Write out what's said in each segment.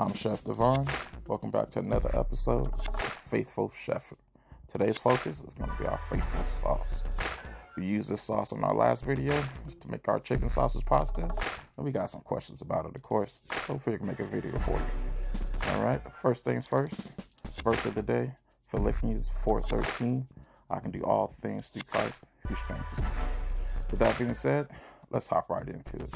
I'm Chef Devon. Welcome back to another episode of Faithful Chef. Today's focus is going to be our faithful sauce. We used this sauce in our last video to make our chicken sausage pasta, and we got some questions about it, of course, so we can make a video for you. Alright, first things first, verse of the day, Philippians 4:13. I can do all things through Christ who strengthens me. With that being said, let's hop right into it.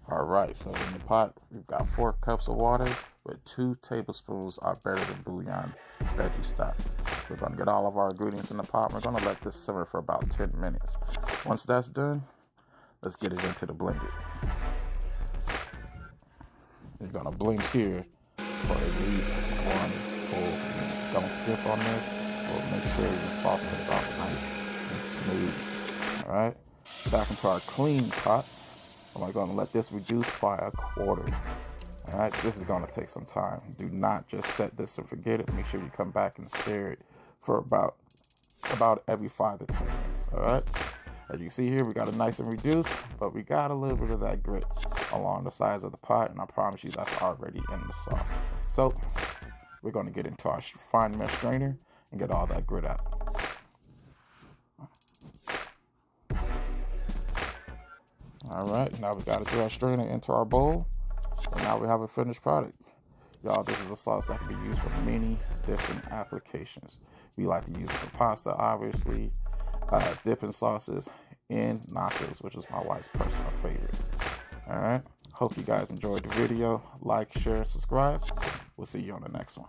Alright, so in the pot, we've got 4 cups of water with 2 tablespoons are better than bouillon veggie stock. We're going to get all of our ingredients in the pot. We're going to let this simmer for about 10 minutes. Once that's done, let's get it into the blender. You're going to blend here for at least 1 full minute. Don't skip on this. We'll make sure your sauce comes out nice and smooth. Alright, back into our clean pot. I'm going to let this reduce by 1/4. All right, this is going to take some time. Do not just set this and forget it. Make sure you come back and stir it for about every 5 to 10 minutes. All right. As you can see here, we got it nice and reduced, but we got a little bit of that grit along the sides of the pot, and I promise you that's already in the sauce. So we're going to get into our fine mesh strainer and get all that grit out. All right, now we got to throw our strainer into our bowl, and now we have a finished product. Y'all, this is a sauce that can be used for many different applications. We like to use it for pasta, obviously, dipping sauces, and nachos, which is my wife's personal favorite. All right, hope you guys enjoyed the video. Like, share, subscribe. We'll see you on the next one.